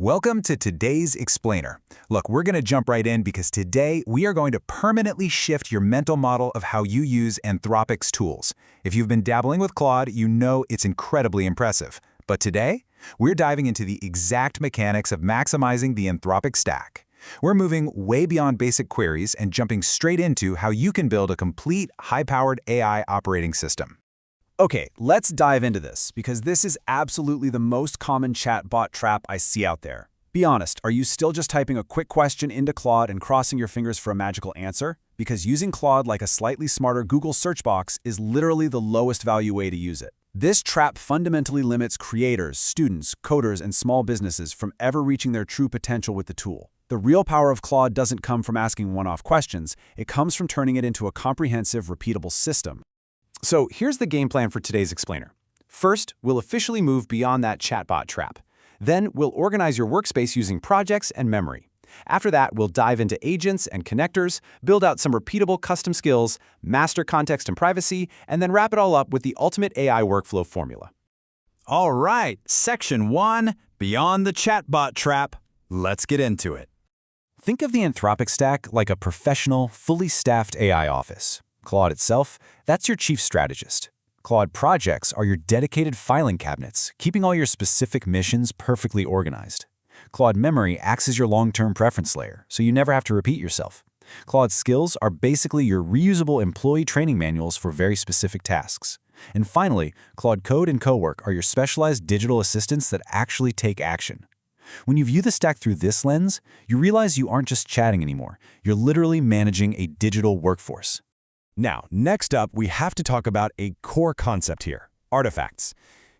Welcome to today's Explainer. Look, we're going to jump right in because today we are going to permanently shift your mental model of how you use Anthropic's tools. If you've been dabbling with Claude, you know it's incredibly impressive. But today, we're diving into the exact mechanics of maximizing the Anthropic stack. We're moving way beyond basic queries and jumping straight into how you can build a complete, high-powered AI operating system. Okay, let's dive into this, because this is absolutely the most common chatbot trap I see out there. Be honest, are you still just typing a quick question into Claude and crossing your fingers for a magical answer? Because using Claude like a slightly smarter Google search box is literally the lowest value way to use it. This trap fundamentally limits creators, students, coders, and small businesses from ever reaching their true potential with the tool. The real power of Claude doesn't come from asking one-off questions, it comes from turning it into a comprehensive, repeatable system. So here's the game plan for today's Explainer. First, we'll officially move beyond that chatbot trap. Then we'll organize your workspace using projects and memory. After that, we'll dive into agents and connectors, build out some repeatable custom skills, master context and privacy, and then wrap it all up with the ultimate AI workflow formula. All right, Section 1, Beyond the Chatbot Trap. Let's get into it. Think of the Anthropic stack like a professional, fully staffed AI office. Claude itself, that's your chief strategist. Claude Projects are your dedicated filing cabinets, keeping all your specific missions perfectly organized. Claude Memory acts as your long-term preference layer, so you never have to repeat yourself. Claude Skills are basically your reusable employee training manuals for very specific tasks. And finally, Claude Code and Cowork are your specialized digital assistants that actually take action. When you view the stack through this lens, you realize you aren't just chatting anymore. You're literally managing a digital workforce. Now, next up, we have to talk about a core concept here, artifacts.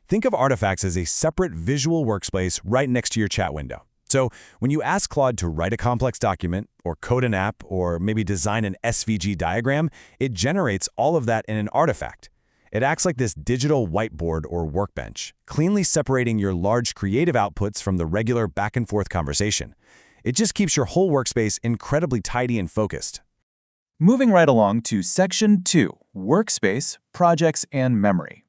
Think of artifacts as a separate visual workspace right next to your chat window. So when you ask Claude to write a complex document, or code an app, or maybe design an SVG diagram, it generates all of that in an artifact. It acts like this digital whiteboard or workbench, cleanly separating your large creative outputs from the regular back-and-forth conversation. It just keeps your whole workspace incredibly tidy and focused. Moving right along to Section 2, Workspace, Projects, and Memory.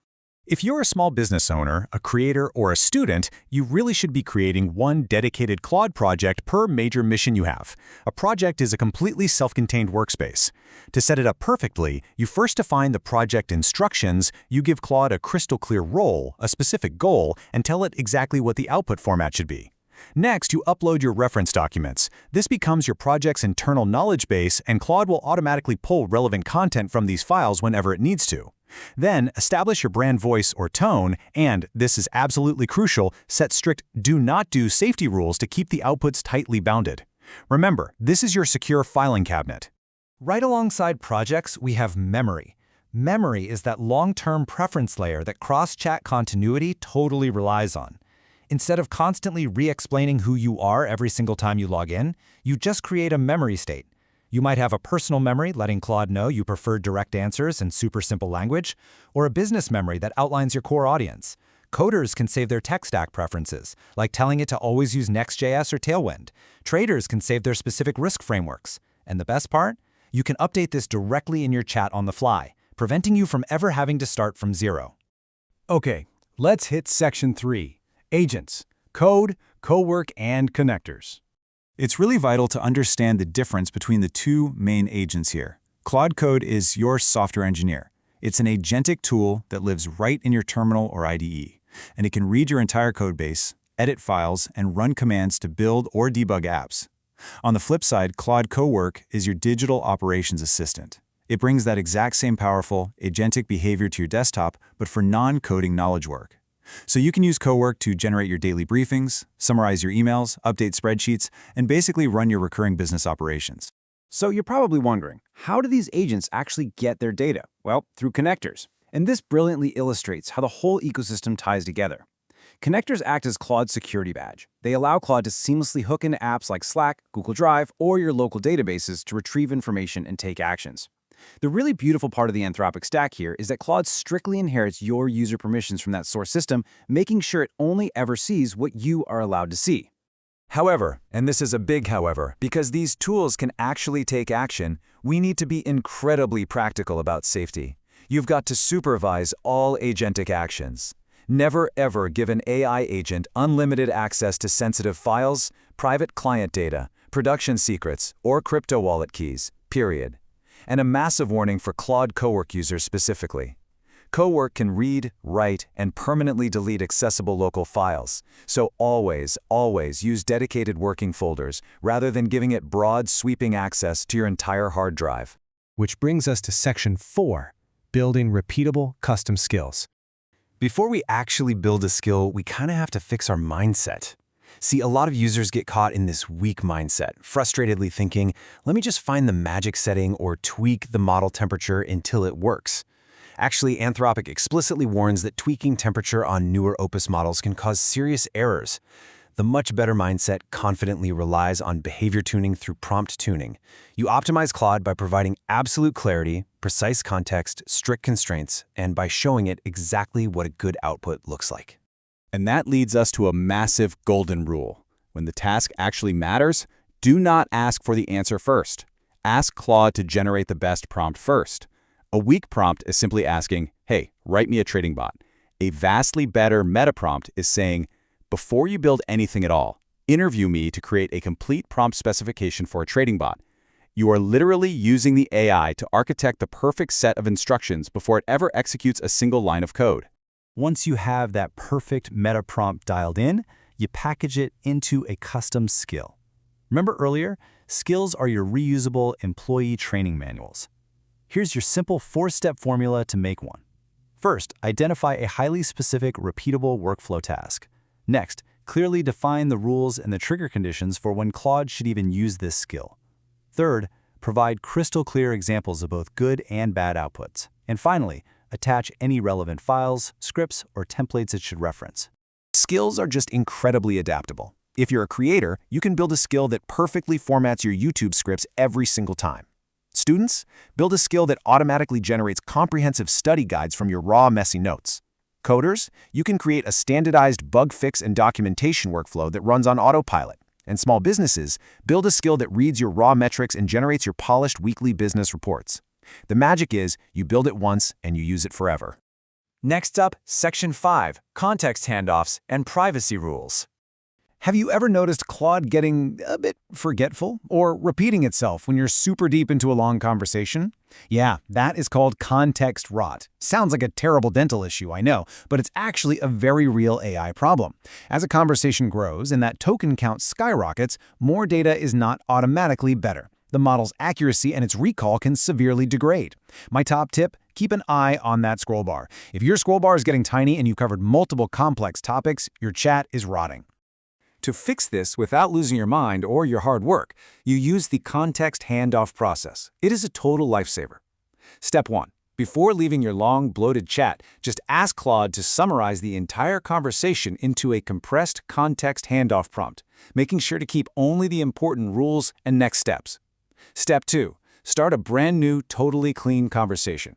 If you're a small business owner, a creator, or a student, you really should be creating one dedicated Claude project per major mission you have. A project is a completely self-contained workspace. To set it up perfectly, you first define the project instructions, you give Claude a crystal clear role, a specific goal, and tell it exactly what the output format should be. Next, you upload your reference documents. This becomes your project's internal knowledge base, and Claude will automatically pull relevant content from these files whenever it needs to. Then, establish your brand voice or tone, and, this is absolutely crucial, set strict do not do safety rules to keep the outputs tightly bounded. Remember, this is your secure filing cabinet. Right alongside projects, we have memory. Memory is that long-term preference layer that cross-chat continuity totally relies on. Instead of constantly re-explaining who you are every single time you log in, you just create a memory state. You might have a personal memory letting Claude know you prefer direct answers and super simple language, or a business memory that outlines your core audience. Coders can save their tech stack preferences, like telling it to always use Next.js or Tailwind. Traders can save their specific risk frameworks. And the best part? You can update this directly in your chat on the fly, preventing you from ever having to start from zero. Okay, let's hit Section 3. Agents, code, cowork, and connectors. It's really vital to understand the difference between the two main agents here. Claude Code is your software engineer. It's an agentic tool that lives right in your terminal or IDE, and it can read your entire code base, edit files, and run commands to build or debug apps. On the flip side, Claude Cowork is your digital operations assistant. It brings that exact same powerful, agentic behavior to your desktop, but for non-coding knowledge work. So you can use Cowork to generate your daily briefings, summarize your emails, update spreadsheets, and basically run your recurring business operations. So you're probably wondering, how do these agents actually get their data? Well, through connectors. And this brilliantly illustrates how the whole ecosystem ties together. Connectors act as Claude's security badge. They allow Claude to seamlessly hook into apps like Slack, Google Drive, or your local databases to retrieve information and take actions. The really beautiful part of the Anthropic stack here is that Claude strictly inherits your user permissions from that source system, making sure it only ever sees what you are allowed to see. However, and this is a big however, because these tools can actually take action, we need to be incredibly practical about safety. You've got to supervise all agentic actions. Never ever give an AI agent unlimited access to sensitive files, private client data, production secrets, or crypto wallet keys, period. And a massive warning for Claude Cowork users specifically. Cowork can read, write, and permanently delete accessible local files, so always use dedicated working folders rather than giving it broad, sweeping access to your entire hard drive. Which brings us to Section 4, building repeatable custom skills. Before we actually build a skill, we kind of have to fix our mindset. See, a lot of users get caught in this weak mindset, frustratedly thinking, let me just find the magic setting or tweak the model temperature until it works. Actually, Anthropic explicitly warns that tweaking temperature on newer Opus models can cause serious errors. The much better mindset confidently relies on behavior tuning through prompt tuning. You optimize Claude by providing absolute clarity, precise context, strict constraints, and by showing it exactly what a good output looks like. And that leads us to a massive golden rule. When the task actually matters, do not ask for the answer first. Ask Claude to generate the best prompt first. A weak prompt is simply asking, hey, write me a trading bot. A vastly better meta prompt is saying, before you build anything at all, interview me to create a complete prompt specification for a trading bot. You are literally using the AI to architect the perfect set of instructions before it ever executes a single line of code. Once you have that perfect meta prompt dialed in, you package it into a custom skill. Remember earlier, skills are your reusable employee training manuals. Here's your simple 4-step formula to make one. First, identify a highly specific, repeatable workflow task. Next, clearly define the rules and the trigger conditions for when Claude should even use this skill. Third, provide crystal clear examples of both good and bad outputs. And finally, attach any relevant files, scripts, or templates it should reference. Skills are just incredibly adaptable. If you're a creator, you can build a skill that perfectly formats your YouTube scripts every single time. Students, build a skill that automatically generates comprehensive study guides from your raw, messy notes. Coders, you can create a standardized bug fix and documentation workflow that runs on autopilot. And small businesses, build a skill that reads your raw metrics and generates your polished weekly business reports. The magic is you build it once and you use it forever. Next up, Section 5, context handoffs and privacy rules. Have you ever noticed Claude getting a bit forgetful or repeating itself when you're super deep into a long conversation? Yeah, that is called context rot. Sounds like a terrible dental issue, I know, but it's actually a very real AI problem. As a conversation grows and that token count skyrockets, more data is not automatically better. The model's accuracy and its recall can severely degrade. My top tip, keep an eye on that scroll bar. If your scroll bar is getting tiny and you've covered multiple complex topics, your chat is rotting. To fix this without losing your mind or your hard work, you use the context handoff process. It is a total lifesaver. Step 1. Before leaving your long, bloated chat, just ask Claude to summarize the entire conversation into a compressed context handoff prompt, making sure to keep only the important rules and next steps. Step 2. Start a brand new, totally clean conversation.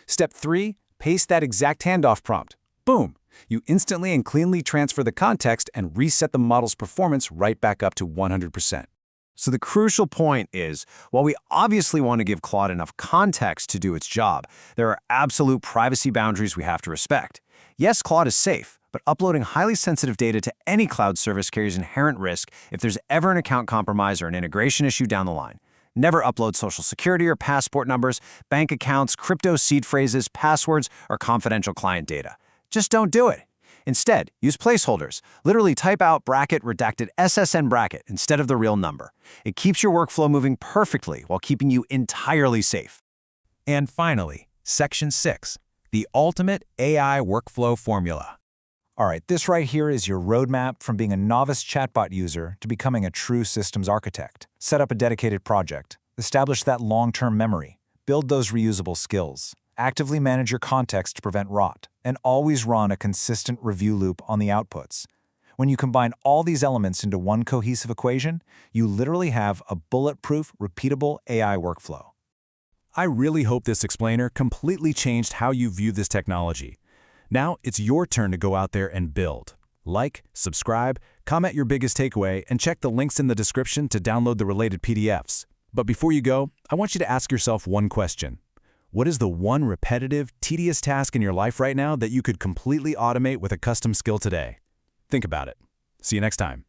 Step 3. Paste that exact handoff prompt. Boom! You instantly and cleanly transfer the context and reset the model's performance right back up to 100%. So the crucial point is, while we obviously want to give Claude enough context to do its job, there are absolute privacy boundaries we have to respect. Yes, Claude is safe, but uploading highly sensitive data to any cloud service carries inherent risk if there's ever an account compromise or an integration issue down the line. Never upload social security or passport numbers, bank accounts, crypto seed phrases, passwords, or confidential client data. Just don't do it. Instead, use placeholders. Literally type out bracket redacted SSN bracket instead of the real number. It keeps your workflow moving perfectly while keeping you entirely safe. And finally, Section 6, the ultimate AI workflow formula. All right, this right here is your roadmap from being a novice chatbot user to becoming a true systems architect. Set up a dedicated project. Establish that long-term memory. Build those reusable skills. Actively manage your context to prevent rot, and always run a consistent review loop on the outputs. When you combine all these elements into one cohesive equation, you literally have a bulletproof, repeatable AI workflow. I really hope this explainer completely changed how you view this technology. Now it's your turn to go out there and build. Like, subscribe, comment your biggest takeaway, and check the links in the description to download the related PDFs. But before you go, I want you to ask yourself one question. What is the one repetitive, tedious task in your life right now that you could completely automate with a custom skill today? Think about it. See you next time.